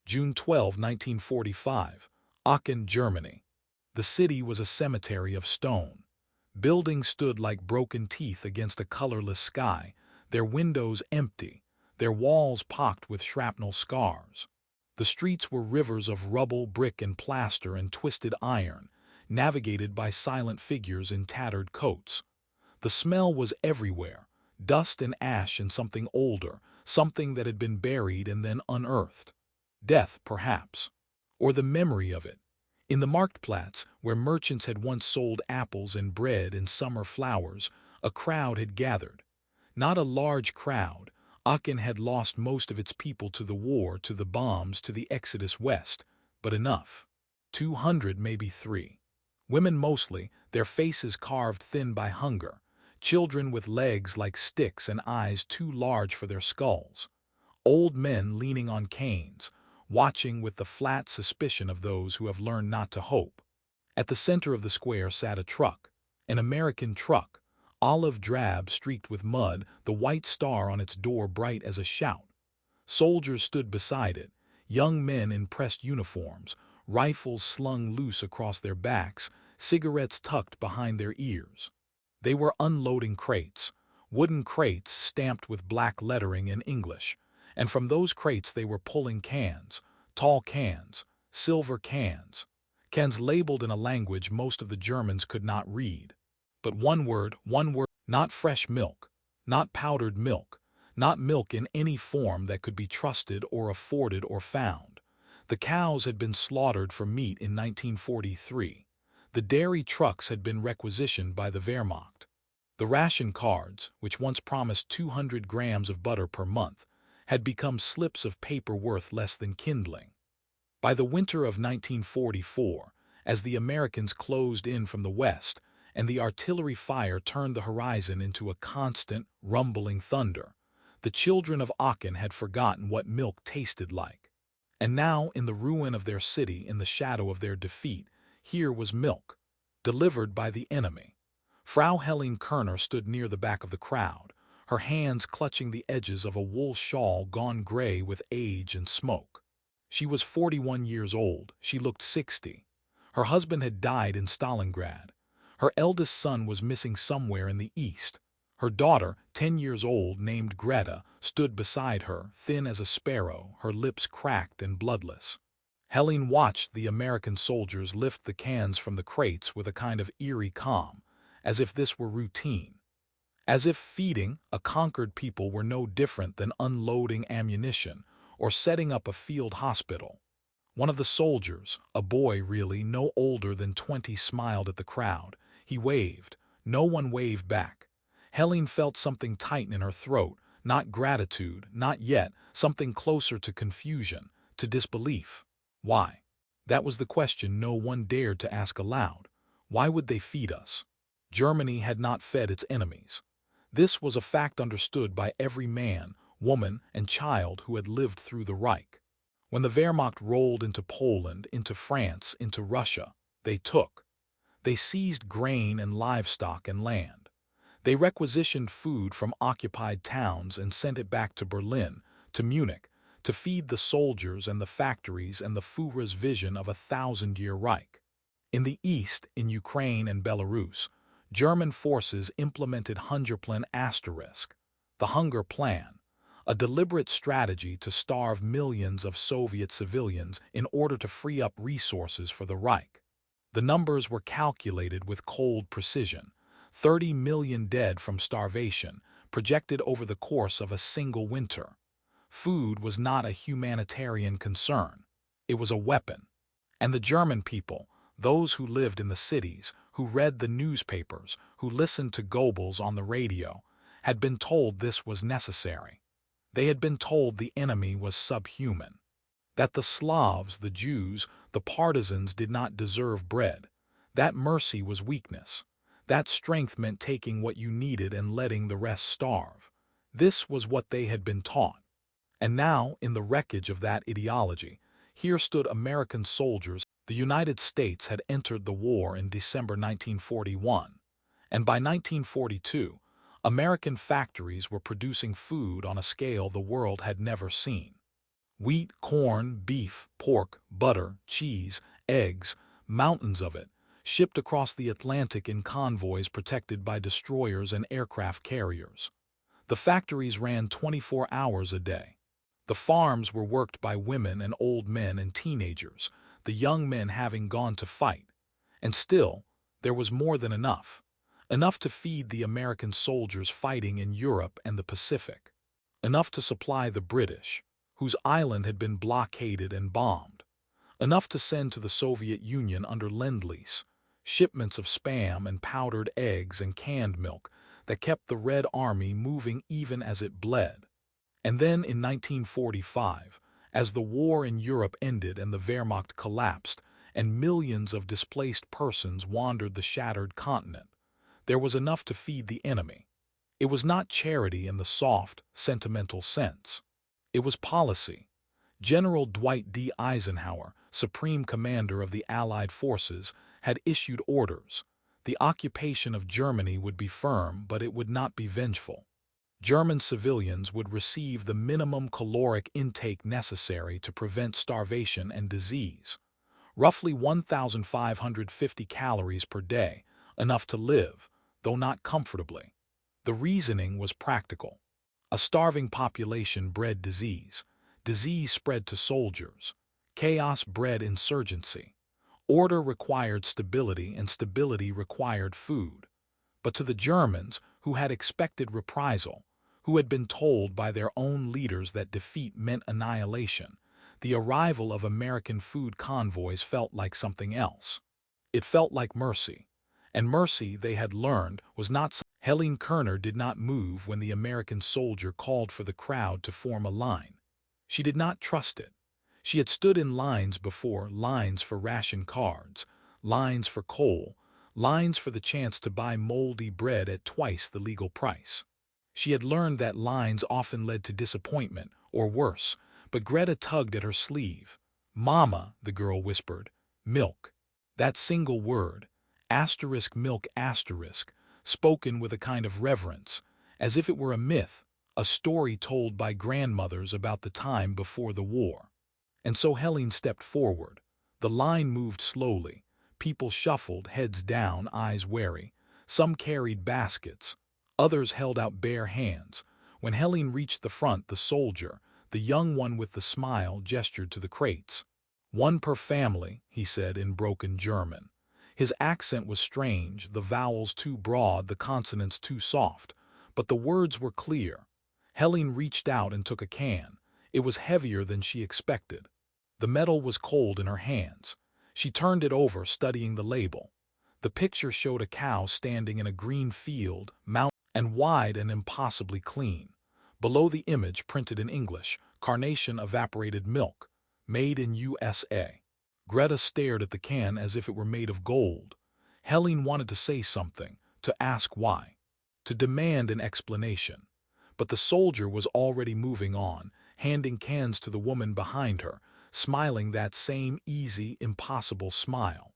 June 12, 1945, Aachen, Germany. The city was a cemetery of stone. Buildings stood like broken teeth against a colorless sky, their windows empty, their walls pocked with shrapnel scars. The streets were rivers of rubble, brick and plaster and twisted iron, navigated by silent figures in tattered coats. The smell was everywhere, dust and ash and something older, something that had been buried and then unearthed. Death, perhaps. Or the memory of it. In the marktplatz, where merchants had once sold apples and bread and summer flowers, a crowd had gathered. Not a large crowd. Aachen had lost most of its people to the war, to the bombs, to the exodus west, but enough. 200, maybe 3. Women mostly, their faces carved thin by hunger. Children with legs like sticks and eyes too large for their skulls. Old men leaning on canes, watching with the flat suspicion of those who have learned not to hope. At the center of the square sat a truck, an American truck, olive drab streaked with mud, the white star on its door bright as a shout. Soldiers stood beside it, young men in pressed uniforms, rifles slung loose across their backs, cigarettes tucked behind their ears. They were unloading crates, wooden crates stamped with black lettering in English, and from those crates they were pulling cans, tall cans, silver cans, cans labeled in a language most of the Germans could not read. But one word, not fresh milk, not powdered milk, not milk in any form that could be trusted or afforded or found. The cows had been slaughtered for meat in 1943. The dairy trucks had been requisitioned by the Wehrmacht. The ration cards, which once promised 200 grams of butter per month, had become slips of paper worth less than kindling. By the winter of 1944, as the Americans closed in from the west, and the artillery fire turned the horizon into a constant, rumbling thunder, the children of Aachen had forgotten what milk tasted like. And now, in the ruin of their city, in the shadow of their defeat, here was milk, delivered by the enemy. Frau Helene Kerner stood near the back of the crowd, her hands clutching the edges of a wool shawl gone gray with age and smoke. She was 41 years old. She looked 60. Her husband had died in Stalingrad. Her eldest son was missing somewhere in the east. Her daughter, 10 years old, named Greta, stood beside her, thin as a sparrow, her lips cracked and bloodless. Helene watched the American soldiers lift the cans from the crates with a kind of eerie calm, as if this were routine. As if feeding a conquered people were no different than unloading ammunition or setting up a field hospital. One of the soldiers, a boy really, no older than 20, smiled at the crowd. He waved. No one waved back. Helene felt something tighten in her throat, not gratitude, not yet, something closer to confusion, to disbelief. Why? That was the question no one dared to ask aloud. Why would they feed us? Germany had not fed its enemies. This was a fact understood by every man, woman, and child who had lived through the Reich. When the Wehrmacht rolled into Poland, into France, into Russia, they took. They seized grain and livestock and land. They requisitioned food from occupied towns and sent it back to Berlin, to Munich, to feed the soldiers and the factories and the Führer's vision of a 1,000-year Reich. In the east, in Ukraine and Belarus, German forces implemented Hungerplan *, the Hunger Plan, a deliberate strategy to starve millions of Soviet civilians in order to free up resources for the Reich. The numbers were calculated with cold precision: 30 million dead from starvation, projected over the course of a single winter. Food was not a humanitarian concern. It was a weapon. And the German people, those who lived in the cities, who read the newspapers, who listened to Goebbels on the radio, had been told this was necessary. They had been told the enemy was subhuman, that the Slavs, the Jews, the partisans did not deserve bread, that mercy was weakness, that strength meant taking what you needed and letting the rest starve. This was what they had been taught. And now, in the wreckage of that ideology, here stood American soldiers. The United States had entered the war in December 1941, and by 1942, American factories were producing food on a scale the world had never seen. Wheat, corn, beef, pork, butter, cheese, eggs, mountains of it, shipped across the Atlantic in convoys protected by destroyers and aircraft carriers. The factories ran 24 hours a day. The farms were worked by women and old men and teenagers, the young men having gone to fight. And still, there was more than enough. Enough to feed the American soldiers fighting in Europe and the Pacific. Enough to supply the British, whose island had been blockaded and bombed. Enough to send to the Soviet Union under Lend-Lease, shipments of Spam and powdered eggs and canned milk that kept the Red Army moving even as it bled. And then in 1945, as the war in Europe ended and the Wehrmacht collapsed and millions of displaced persons wandered the shattered continent, there was enough to feed the enemy. It was not charity in the soft, sentimental sense. It was policy. General Dwight D. Eisenhower, Supreme Commander of the Allied forces, had issued orders. The occupation of Germany would be firm, but it would not be vengeful. German civilians would receive the minimum caloric intake necessary to prevent starvation and disease. Roughly 1,550 calories per day, enough to live, though not comfortably. The reasoning was practical. A starving population bred disease. Disease spread to soldiers. Chaos bred insurgency. Order required stability, and stability required food. But to the Germans, who had expected reprisal, who had been told by their own leaders that defeat meant annihilation, the arrival of American food convoys felt like something else. It felt like mercy. And mercy, they had learned, was not. Helene Kerner did not move when the American soldier called for the crowd to form a line. She did not trust it. She had stood in lines before, lines for ration cards, lines for coal, lines for the chance to buy moldy bread at twice the legal price. She had learned that lines often led to disappointment, or worse, but Greta tugged at her sleeve. "Mama," the girl whispered, "milk." That single word, milk, spoken with a kind of reverence, as if it were a myth, a story told by grandmothers about the time before the war. And so Helene stepped forward. The line moved slowly. People shuffled, heads down, eyes wary. Some carried baskets. Others held out bare hands. When Helene reached the front, the soldier, the young one with the smile, gestured to the crates. "One per family," he said in broken German. His accent was strange, the vowels too broad, the consonants too soft. But the words were clear. Helene reached out and took a can. It was heavier than she expected. The metal was cold in her hands. She turned it over, studying the label. The picture showed a cow standing in a green field, mountain and wide and impossibly clean. Below the image, printed in English, "Carnation evaporated milk, made in USA." Greta stared at the can as if it were made of gold. Helene wanted to say something, to ask why, to demand an explanation. But the soldier was already moving on, handing cans to the woman behind her, smiling that same easy, impossible smile.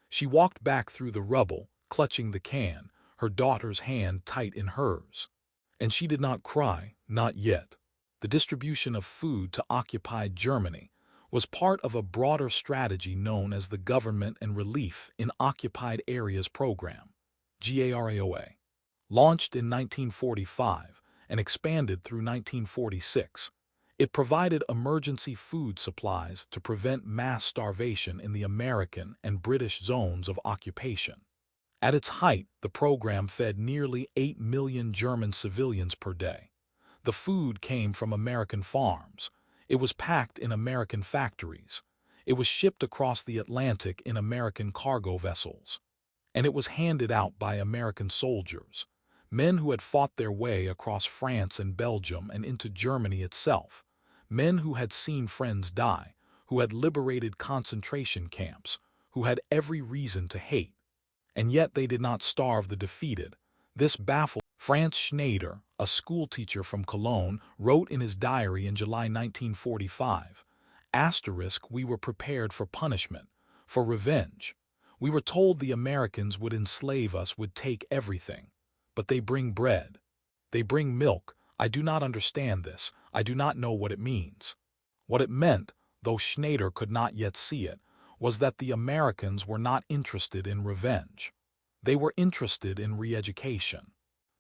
She walked back through the rubble, clutching the can, her daughter's hand tight in hers. And she did not cry, not yet. The distribution of food to occupied Germany was part of a broader strategy known as the Government and Relief in Occupied Areas Program, GARAOA. Launched in 1945 and expanded through 1946, it provided emergency food supplies to prevent mass starvation in the American and British zones of occupation. At its height, the program fed nearly 8 million German civilians per day. The food came from American farms. It was packed in American factories. It was shipped across the Atlantic in American cargo vessels. And it was handed out by American soldiers, men who had fought their way across France and Belgium and into Germany itself, men who had seen friends die, who had liberated concentration camps, who had every reason to hate. And yet they did not starve the defeated. This baffled. Franz Schneider, a schoolteacher from Cologne, wrote in his diary in July 1945, "We were prepared for punishment, for revenge. We were told the Americans would enslave us, would take everything. But they bring bread. They bring milk. I do not understand this. I do not know what it means." What it meant, though Schneider could not yet see it, was that the Americans were not interested in revenge. They were interested in re-education.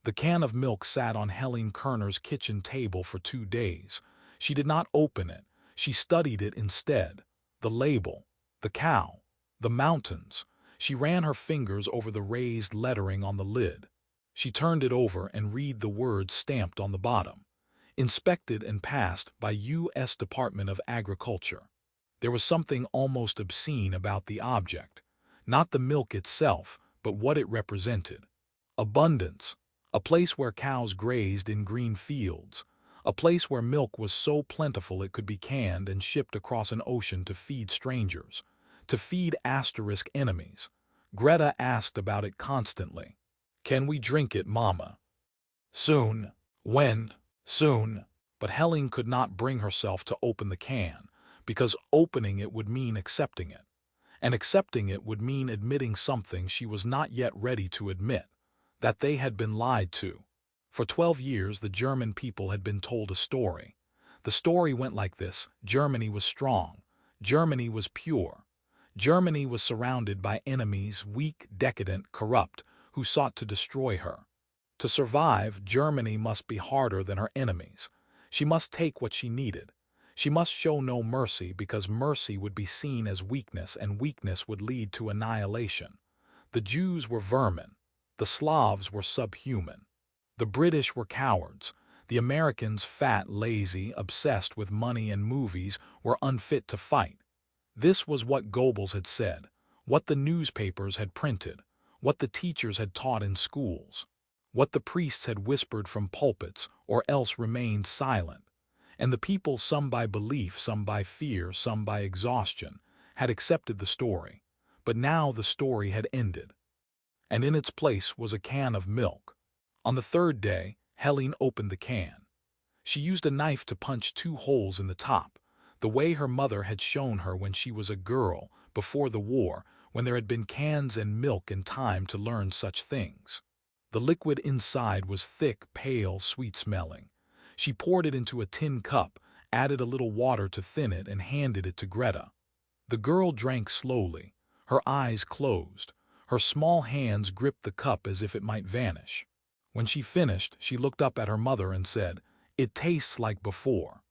The can of milk sat on Helen Kerner's kitchen table for 2 days. She did not open it. She studied it instead. The label, the cow, the mountains. She ran her fingers over the raised lettering on the lid. She turned it over and read the words stamped on the bottom. Inspected and passed by U.S. Department of Agriculture. There was something almost obscene about the object. Not the milk itself, but what it represented. Abundance. A place where cows grazed in green fields. A place where milk was so plentiful it could be canned and shipped across an ocean to feed strangers. To feed asterisk enemies. Greta asked about it constantly. "Can we drink it, Mama?" "Soon." "When?" "Soon." But Helen could not bring herself to open the can, because opening it would mean accepting it. And accepting it would mean admitting something she was not yet ready to admit, that they had been lied to. For 12 years the German people had been told a story. The story went like this: Germany was strong. Germany was pure. Germany was surrounded by enemies, weak, decadent, corrupt, who sought to destroy her. To survive, Germany must be harder than her enemies. She must take what she needed. She must show no mercy, because mercy would be seen as weakness, and weakness would lead to annihilation. The Jews were vermin. The Slavs were subhuman. The British were cowards. The Americans, fat, lazy, obsessed with money and movies, were unfit to fight. This was what Goebbels had said, what the newspapers had printed, what the teachers had taught in schools, what the priests had whispered from pulpits, or else remained silent. And the people, some by belief, some by fear, some by exhaustion, had accepted the story. But now the story had ended. And in its place was a can of milk. On the 3rd day, Helen opened the can. She used a knife to punch 2 holes in the top, the way her mother had shown her when she was a girl, before the war, when there had been cans and milk and time to learn such things. The liquid inside was thick, pale, sweet-smelling. She poured it into a tin cup, added a little water to thin it, and handed it to Greta. The girl drank slowly, her eyes closed. Her small hands gripped the cup as if it might vanish. When she finished, she looked up at her mother and said, "It tastes like before.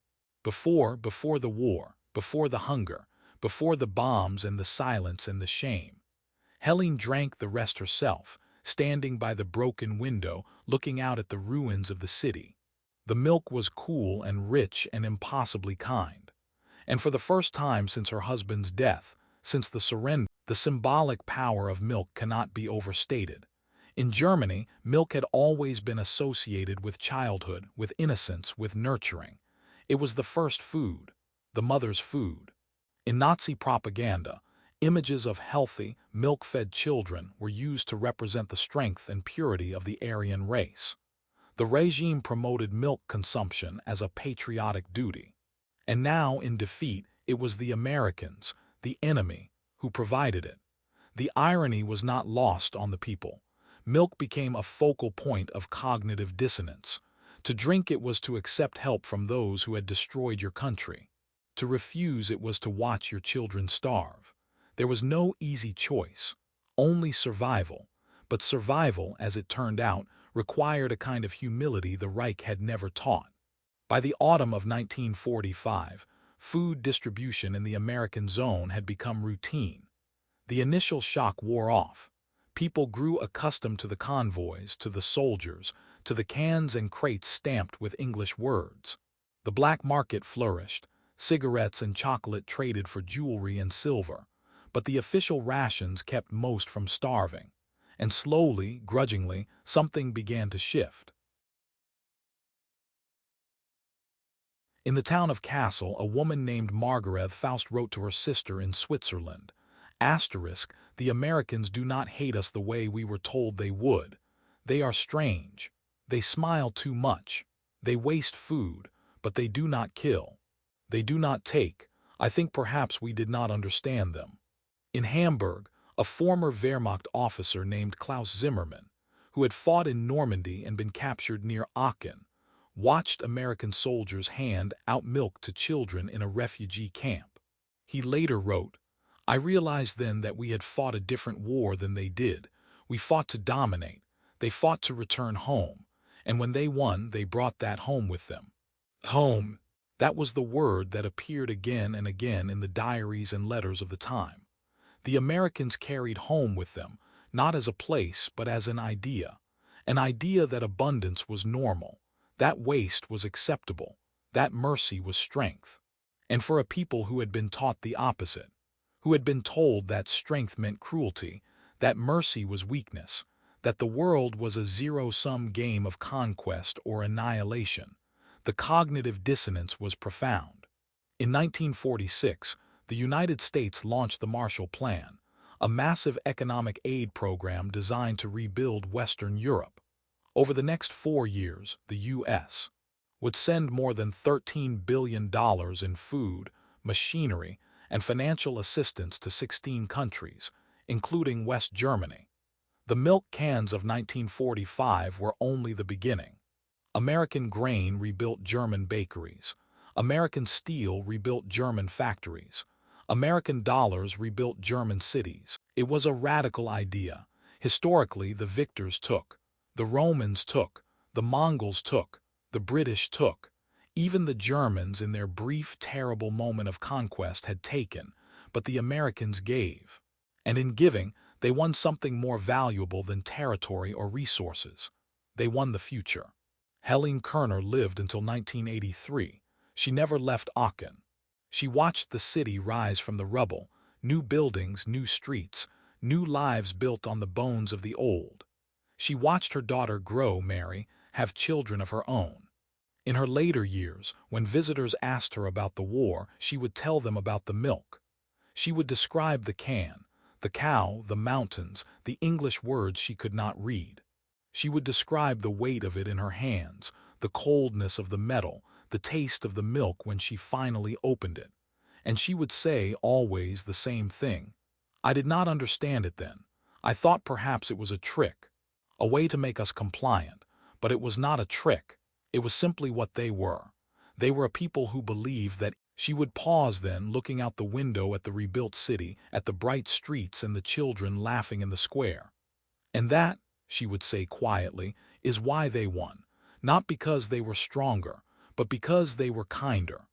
Before the war, before the hunger, before the bombs and the silence and the shame." Helen drank the rest herself, standing by the broken window, looking out at the ruins of the city. The milk was cool and rich and impossibly kind. And for the first time since her husband's death, since the surrender, the symbolic power of milk cannot be overstated. In Germany, milk had always been associated with childhood, with innocence, with nurturing. It was the first food, the mother's food. In Nazi propaganda, images of healthy, milk-fed children were used to represent the strength and purity of the Aryan race. The regime promoted milk consumption as a patriotic duty. And now, in defeat, it was the Americans, the enemy, who provided it. The irony was not lost on the people. Milk became a focal point of cognitive dissonance. To drink it was to accept help from those who had destroyed your country. To refuse it was to watch your children starve. There was no easy choice, only survival. But survival, as it turned out, required a kind of humility the Reich had never taught. By the autumn of 1945, food distribution in the American zone had become routine. The initial shock wore off. People grew accustomed to the convoys, to the soldiers, to the cans and crates stamped with English words. The black market flourished. Cigarettes and chocolate traded for jewelry and silver. But the official rations kept most from starving. And slowly, grudgingly, something began to shift. In the town of Kassel, a woman named Margaret Faust wrote to her sister in Switzerland. Asterisk, the Americans do not hate us the way we were told they would. They are strange. They smile too much. They waste food, but they do not kill. They do not take. I think perhaps we did not understand them. In Hamburg, a former Wehrmacht officer named Klaus Zimmermann, who had fought in Normandy and been captured near Aachen, watched American soldiers hand out milk to children in a refugee camp. He later wrote, "I realized then that we had fought a different war than they did. We fought to dominate. They fought to return home. And when they won, they brought that home with them." Home. That was the word that appeared again and again in the diaries and letters of the time. The Americans carried home with them, not as a place, but as an idea that abundance was normal, that waste was acceptable, that mercy was strength. And for a people who had been taught the opposite, who had been told that strength meant cruelty, that mercy was weakness, that the world was a zero-sum game of conquest or annihilation, the cognitive dissonance was profound. In 1946, the United States launched the Marshall Plan, a massive economic aid program designed to rebuild Western Europe. Over the next 4 years, the U.S. would send more than $13 billion in food, machinery, and financial assistance to 16 countries, including West Germany. The milk cans of 1945 were only the beginning. American grain rebuilt German bakeries. American steel rebuilt German factories. American dollars rebuilt German cities. It was a radical idea. Historically, the victors took. The Romans took. The Mongols took. The British took. Even the Germans, in their brief, terrible moment of conquest, had taken, but the Americans gave. And in giving, they won something more valuable than territory or resources. They won the future. Helene Kerner lived until 1983. She never left Aachen. She watched the city rise from the rubble, new buildings, new streets, new lives built on the bones of the old. She watched her daughter grow, marry, have children of her own. In her later years, when visitors asked her about the war, she would tell them about the milk. She would describe the can, the cow, the mountains, the English words she could not read. She would describe the weight of it in her hands, the coldness of the metal, the taste of the milk when she finally opened it. And she would say always the same thing. "I did not understand it then. I thought perhaps it was a trick, a way to make us compliant. But it was not a trick. It was simply what they were. They were a people who believed that." She would pause then, looking out the window at the rebuilt city, at the bright streets and the children laughing in the square. "And that," she would say quietly, "is why they won. Not because they were stronger, but because they were kinder."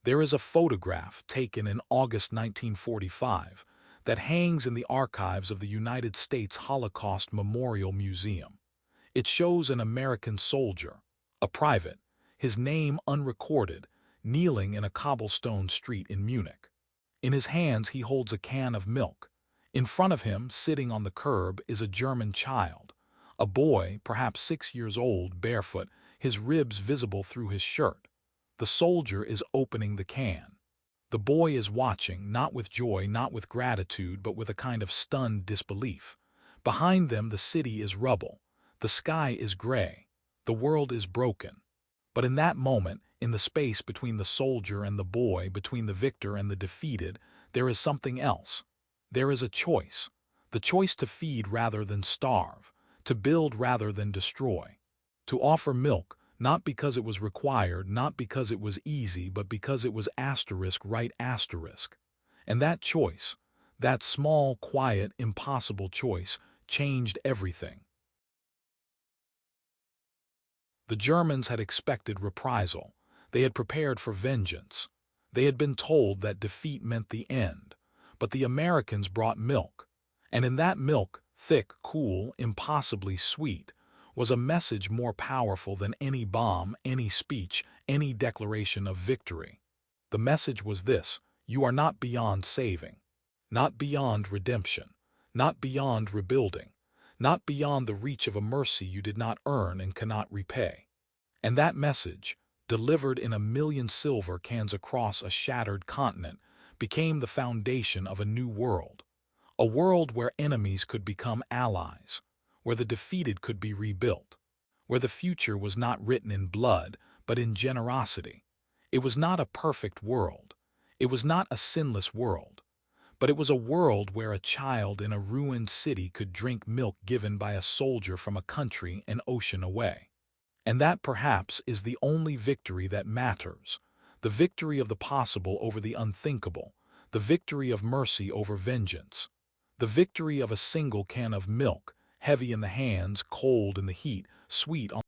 There is a photograph taken in August 1945 that hangs in the archives of the United States Holocaust Memorial Museum. It shows an American soldier, a private, his name unrecorded, kneeling in a cobblestone street in Munich. In his hands he holds a can of milk. In front of him, sitting on the curb, is a German child, a boy, perhaps 6 years old, barefoot, his ribs visible through his shirt. The soldier is opening the can. The boy is watching, not with joy, not with gratitude, but with a kind of stunned disbelief. Behind them the city is rubble. The sky is gray. The world is broken. But in that moment, in the space between the soldier and the boy, between the victor and the defeated, there is something else. There is a choice. The choice to feed rather than starve, to build rather than destroy, to offer milk, not because it was required, not because it was easy, but because it was right. And that choice, that small, quiet, impossible choice, changed everything. The Germans had expected reprisal. They had prepared for vengeance. They had been told that defeat meant the end. But the Americans brought milk. And in that milk, thick, cool, impossibly sweet, was a message more powerful than any bomb, any speech, any declaration of victory. The message was this: you are not beyond saving, not beyond redemption, not beyond rebuilding, not beyond the reach of a mercy you did not earn and cannot repay. And that message, delivered in 1,000,000 silver cans across a shattered continent, became the foundation of a new world. A world where enemies could become allies, where the defeated could be rebuilt, where the future was not written in blood, but in generosity. It was not a perfect world. It was not a sinless world. But it was a world where a child in a ruined city could drink milk given by a soldier from a country an ocean away. And that perhaps is the only victory that matters. The victory of the possible over the unthinkable. The victory of mercy over vengeance. The victory of a single can of milk, heavy in the hands, cold in the heat, sweet on